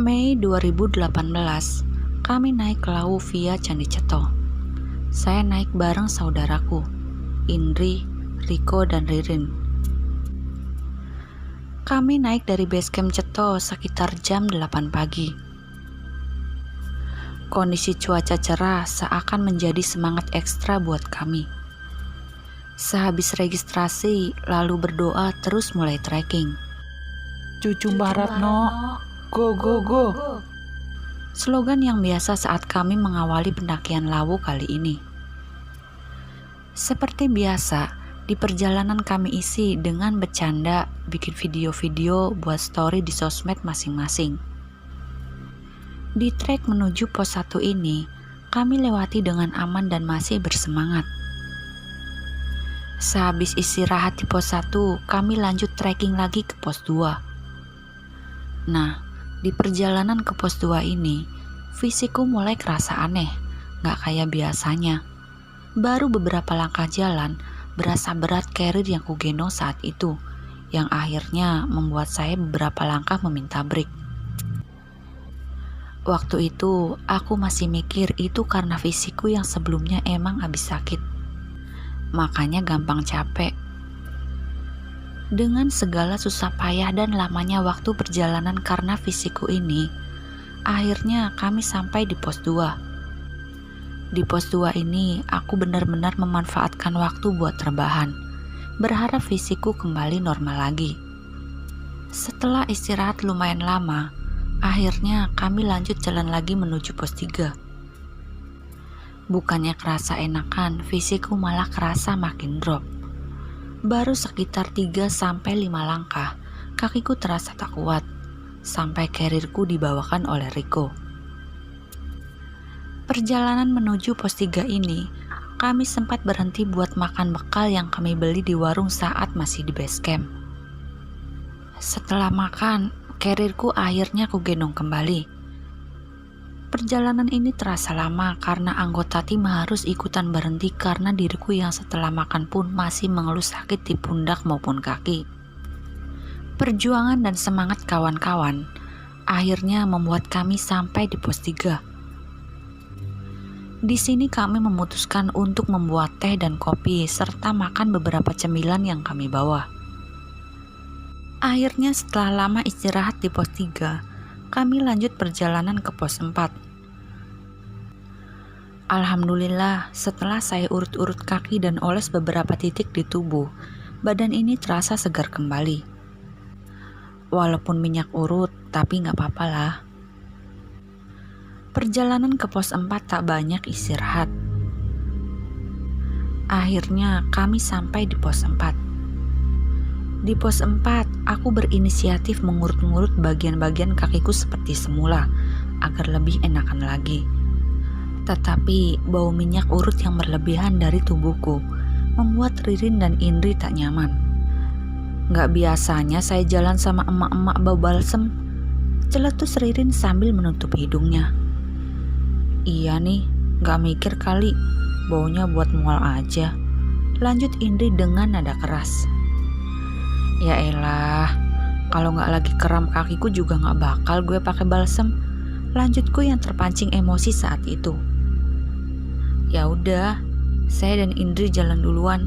Mei 2018, kami naik ke Lawu via Candi Ceto. Saya naik bareng saudaraku, Indri, Riko, dan Ririn. Kami naik dari base camp Ceto sekitar jam 8 pagi. Kondisi cuaca cerah seakan menjadi semangat ekstra buat kami. Sehabis registrasi, lalu berdoa terus mulai trekking. Cucu Mbah Ratno, go go go. Slogan yang biasa saat kami mengawali pendakian Lawu kali ini. Seperti biasa, di perjalanan kami isi dengan bercanda, bikin video-video buat story di sosmed masing-masing. Di trek menuju pos 1 ini, kami lewati dengan aman dan masih bersemangat. Sehabis istirahat di pos 1, kami lanjut trekking lagi ke pos 2. Nah, di perjalanan ke pos 2 ini, fisikku mulai kerasa aneh, gak kayak biasanya. Baru beberapa langkah jalan, berasa berat carrier yang kugendong saat itu, yang akhirnya membuat saya beberapa langkah meminta break. Waktu itu, aku masih mikir itu karena fisikku yang sebelumnya emang habis sakit. Makanya gampang capek. Dengan segala susah payah dan lamanya waktu perjalanan karena fisikku ini, akhirnya kami sampai di pos 2. Di pos 2 ini, aku benar-benar memanfaatkan waktu buat rebahan, berharap fisikku kembali normal lagi. Setelah istirahat lumayan lama, akhirnya kami lanjut jalan lagi menuju pos 3. Bukannya kerasa enakan, fisikku malah kerasa makin drop. Baru sekitar 3-5 langkah, kakiku terasa tak kuat, sampai carrierku dibawakan oleh Riko. Perjalanan menuju pos 3 ini, kami sempat berhenti buat makan bekal yang kami beli di warung saat masih di base camp. Setelah makan, carrierku akhirnya kugendong kembali. Perjalanan ini terasa lama karena anggota tim harus ikutan berhenti karena diriku yang setelah makan pun masih mengeluh sakit di pundak maupun kaki. Perjuangan dan semangat kawan-kawan akhirnya membuat kami sampai di pos 3. Di sini kami memutuskan untuk membuat teh dan kopi serta makan beberapa cemilan yang kami bawa. Akhirnya setelah lama istirahat di pos 3, kami lanjut perjalanan ke pos 4. Alhamdulillah, setelah saya urut-urut kaki dan oles beberapa titik di tubuh, badan ini terasa segar kembali. Walaupun minyak urut, tapi gak apa-apa lah. Perjalanan ke pos 4 tak banyak istirahat. Akhirnya kami sampai di pos 4. Di pos 4, aku berinisiatif mengurut-ngurut bagian-bagian kakiku seperti semula, agar lebih enakan lagi. Tetapi bau minyak urut yang berlebihan dari tubuhku membuat Ririn dan Indri tak nyaman. Gak biasanya saya jalan sama emak-emak bau balsem, celetus Ririn sambil menutup hidungnya. Iya nih, gak mikir kali, baunya buat mual aja, lanjut Indri dengan nada keras. Ya elah, kalau gak lagi kram kakiku juga gak bakal gue pakai balsem, lanjutku yang terpancing emosi saat itu. Ya udah, saya dan Indri jalan duluan.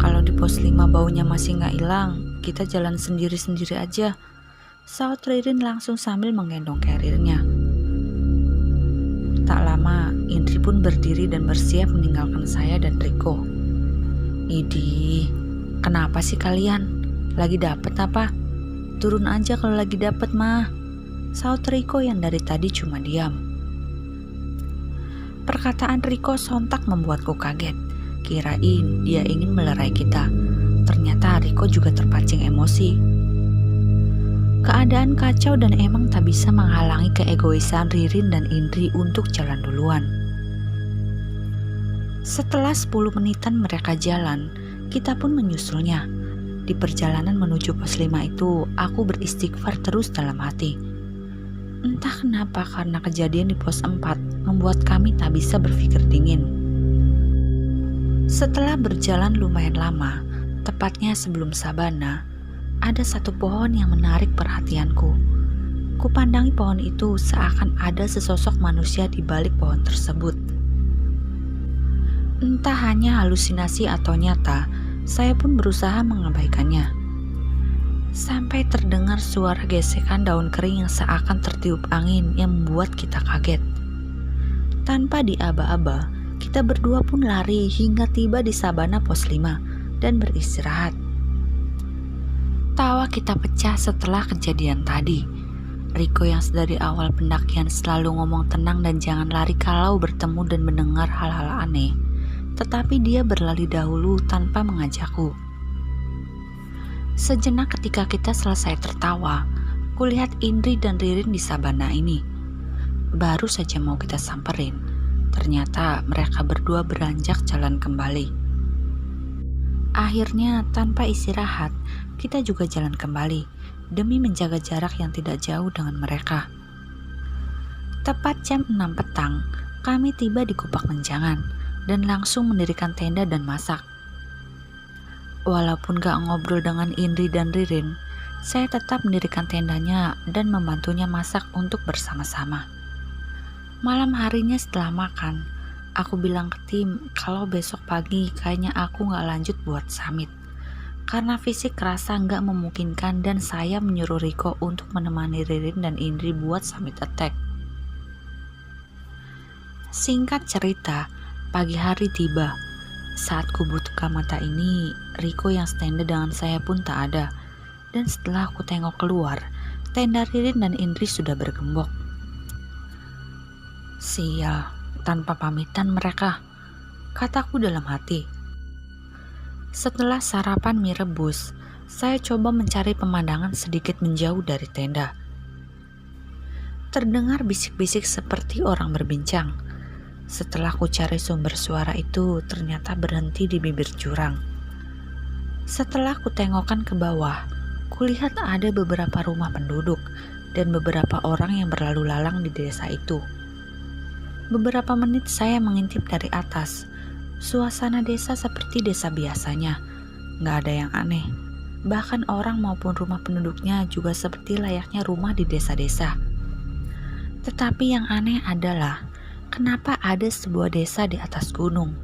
Kalau di pos 5 baunya masih gak hilang, kita jalan sendiri-sendiri aja, saut Ririn langsung sambil menggendong carriernya. Tak lama, Indri pun berdiri dan bersiap meninggalkan saya dan Riko. Idih, kenapa sih kalian? Lagi dapet apa? Turun aja kalau lagi dapet mah, saut Riko yang dari tadi cuma diam. Perkataan Riko sontak membuatku kaget. Kirain dia ingin melerai kita. Ternyata Riko juga terpancing emosi. Keadaan kacau dan emang tak bisa menghalangi keegoisan Ririn dan Indri untuk jalan duluan. Setelah 10 menitan mereka jalan, kita pun menyusulnya. Di perjalanan menuju pos 5 itu, aku beristighfar terus dalam hati. Entah kenapa karena kejadian di pos 4 membuat kami tak bisa berpikir dingin. Setelah berjalan lumayan lama, tepatnya sebelum Sabana, ada satu pohon yang menarik perhatianku. Kupandangi pohon itu seakan ada sesosok manusia di balik pohon tersebut. Entah hanya halusinasi atau nyata, saya pun berusaha mengabaikannya. Sampai terdengar suara gesekan daun kering yang seakan tertiup angin yang membuat kita kaget. Tanpa diaba-aba, kita berdua pun lari hingga tiba di sabana pos 5 dan beristirahat. Tawa kita pecah setelah kejadian tadi. Riko yang sedari awal pendakian selalu ngomong tenang dan jangan lari kalau bertemu dan mendengar hal-hal aneh, tetapi dia berlari dahulu tanpa mengajakku. Sejenak ketika kita selesai tertawa, kulihat Indri dan Ririn di sabana ini. Baru saja mau kita samperin, ternyata mereka berdua beranjak jalan kembali. Akhirnya tanpa istirahat, kita juga jalan kembali demi menjaga jarak yang tidak jauh dengan mereka. Tepat jam 6 petang, kami tiba di Kupak Menjangan dan langsung mendirikan tenda dan masak. Walaupun gak ngobrol dengan Indri dan Ririn, saya tetap mendirikan tendanya dan membantunya masak untuk bersama-sama. Malam harinya setelah makan, aku bilang ke tim kalau besok pagi kayaknya aku gak lanjut buat summit. Karena fisik kerasa nggak memungkinkan dan saya menyuruh Riko untuk menemani Ririn dan Indri buat summit attack. Singkat cerita, pagi hari tiba. Saat ku buka mata ini, Riko yang standby dengan saya pun tak ada. Dan setelah aku tengok keluar, tenda Ririn dan Indri sudah bergembok. Sial, tanpa pamitan mereka, kataku dalam hati. Setelah sarapan mie rebus, saya coba mencari pemandangan sedikit menjauh dari tenda. Terdengar bisik-bisik seperti orang berbincang. Setelah ku cari sumber suara itu, ternyata berhenti di bibir jurang. Setelah ku tengokkan ke bawah, kulihat ada beberapa rumah penduduk dan beberapa orang yang berlalu lalang di desa itu. Beberapa menit saya mengintip dari atas. Suasana desa seperti desa biasanya, gak ada yang aneh. Bahkan orang maupun rumah penduduknya juga seperti layaknya rumah di desa-desa. Tetapi yang aneh adalah, kenapa ada sebuah desa di atas gunung?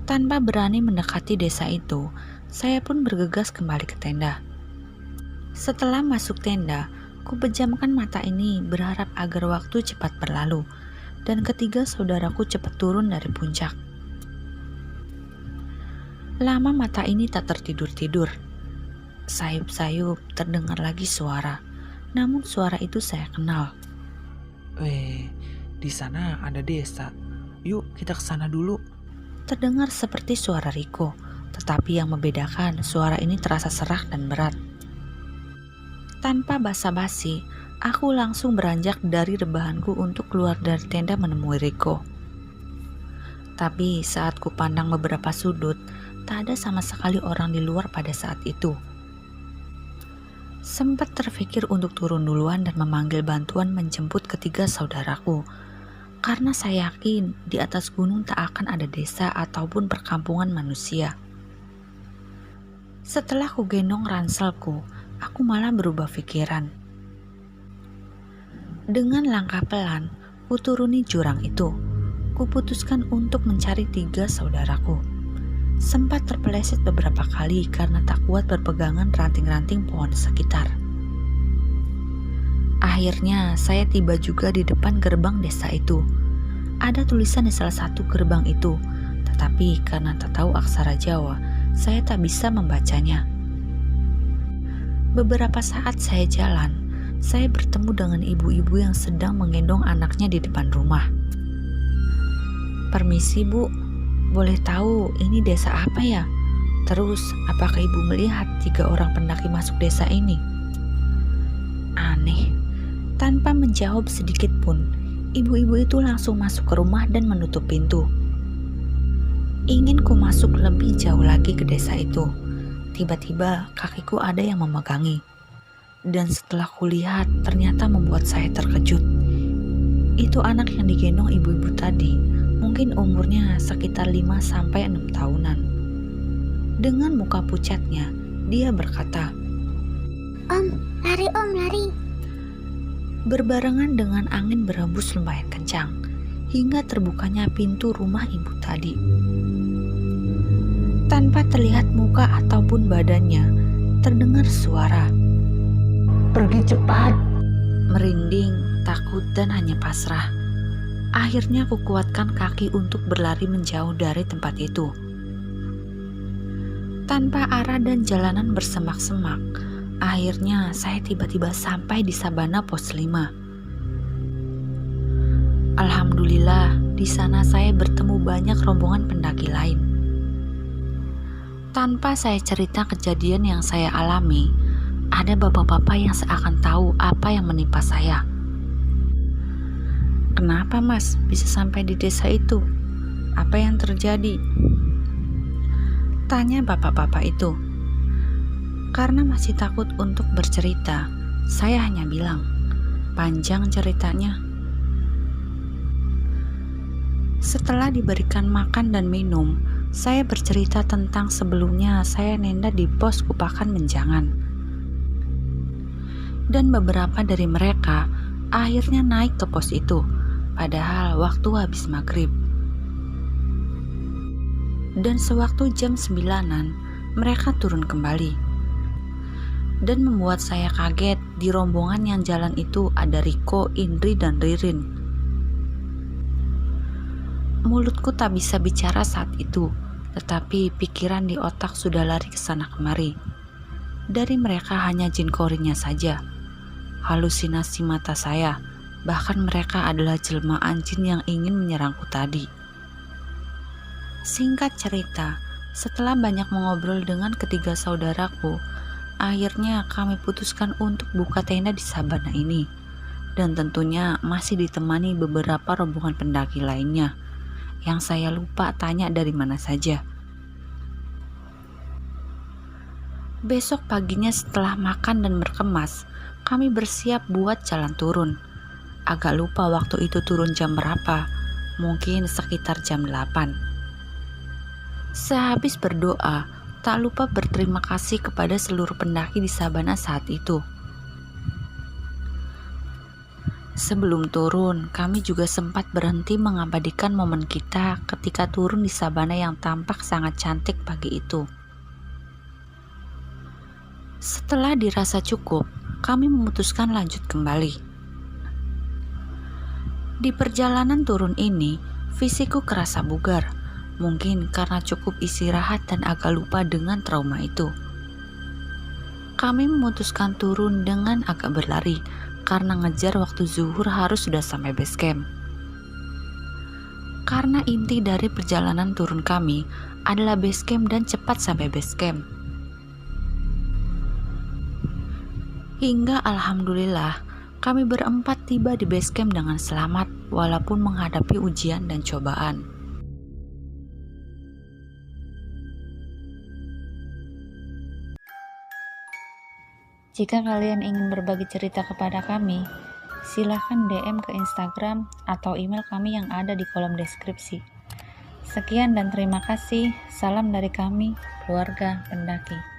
Tanpa berani mendekati desa itu, saya pun bergegas kembali ke tenda. Setelah masuk tenda, ku pejamkan mata ini berharap agar waktu cepat berlalu. Dan ketiga saudaraku cepat turun dari puncak. Lama mata ini tak tertidur-tidur. Sayup-sayup terdengar lagi suara. Namun suara itu saya kenal. Di sana ada desa. Yuk kita ke sana dulu. Terdengar seperti suara Riko, tetapi yang membedakan suara ini terasa serak dan berat. Tanpa basa-basi, aku langsung beranjak dari rebahanku untuk keluar dari tenda menemui Riko. Tapi saat ku pandang beberapa sudut, tak ada sama sekali orang di luar pada saat itu. Sempat terpikir untuk turun duluan dan memanggil bantuan menjemput ketiga saudaraku. Karena saya yakin di atas gunung tak akan ada desa ataupun perkampungan manusia. Setelah ku gendong ranselku, aku malah berubah pikiran. Dengan langkah pelan, ku turuni jurang itu. Kuputuskan untuk mencari tiga saudaraku. Sempat terpeleset beberapa kali karena tak kuat berpegangan ranting-ranting pohon sekitar. Akhirnya saya tiba juga di depan gerbang desa itu. Ada tulisan di salah satu gerbang itu, tetapi karena tak tahu aksara Jawa, saya tak bisa membacanya. Beberapa saat saya jalan, saya bertemu dengan ibu-ibu yang sedang menggendong anaknya di depan rumah. Permisi Bu, boleh tahu ini desa apa ya? Terus apakah ibu melihat 3 orang pendaki masuk desa ini? Aneh, tanpa menjawab sedikit pun, ibu-ibu itu langsung masuk ke rumah dan menutup pintu. Ingin ku masuk lebih jauh lagi ke desa itu. Tiba-tiba kakiku ada yang memegangi. Dan setelah kulihat ternyata membuat saya terkejut. Itu anak yang digendong ibu-ibu tadi, mungkin umurnya sekitar 5-6 tahunan. Dengan muka pucatnya, dia berkata, Om, lari om, lari. berbarengan dengan angin berhembus lumayan kencang, hingga terbukanya pintu rumah ibu tadi. Tanpa terlihat muka ataupun badannya, terdengar suara. Pergi cepat. Merinding, takut, dan hanya pasrah. Akhirnya aku kuatkan kaki untuk berlari menjauh dari tempat itu. Tanpa arah dan jalanan bersemak-semak, akhirnya saya tiba-tiba sampai di Sabana Pos 5. Alhamdulillah, di sana saya bertemu banyak rombongan pendaki lain. Tanpa saya cerita kejadian yang saya alami, ada bapak-bapak yang seakan tahu apa yang menimpa saya. "Kenapa Mas bisa sampai di desa itu? Apa yang terjadi?" tanya bapak-bapak itu. Karena masih takut untuk bercerita, saya hanya bilang, "Panjang ceritanya." Setelah diberikan makan dan minum, saya bercerita tentang sebelumnya saya nenda di pos Kupakan Menjangan. Dan beberapa dari mereka akhirnya naik ke pos itu, padahal waktu habis maghrib. Dan sewaktu jam 9-an, mereka turun kembali. Dan membuat saya kaget, di rombongan yang jalan itu ada Riko, Indri, dan Ririn. Mulutku tak bisa bicara saat itu, tetapi pikiran di otak sudah lari ke sana kemari. Dari mereka hanya jin korinya saja. Halusinasi mata saya, bahkan mereka adalah jelmaan jin yang ingin menyerangku tadi. Singkat cerita, setelah banyak mengobrol dengan ketiga saudaraku, akhirnya kami putuskan untuk buka tenda di Sabana ini. Dan tentunya masih ditemani beberapa rombongan pendaki lainnya, yang saya lupa tanya dari mana saja. Besok paginya setelah makan dan berkemas, kami bersiap buat jalan turun. Agak lupa waktu itu turun jam berapa, mungkin sekitar jam 8. Sehabis berdoa, tak lupa berterima kasih kepada seluruh pendaki di Sabana saat itu. Sebelum turun, kami juga sempat berhenti mengabadikan momen kita ketika turun di Sabana yang tampak sangat cantik pagi itu. Setelah dirasa cukup, kami memutuskan lanjut kembali. Di perjalanan turun ini, fisikku kerasa bugar. Mungkin karena cukup istirahat dan agak lupa dengan trauma itu. Kami memutuskan turun dengan agak berlari karena ngejar waktu zuhur harus sudah sampai base camp. Karena inti dari perjalanan turun kami adalah base camp dan cepat sampai base camp. Hingga alhamdulillah kami berempat tiba di base camp dengan selamat walaupun menghadapi ujian dan cobaan. Jika kalian ingin berbagi cerita kepada kami, silahkan DM ke Instagram atau email kami yang ada di kolom deskripsi. Sekian dan terima kasih. Salam dari kami, keluarga pendaki.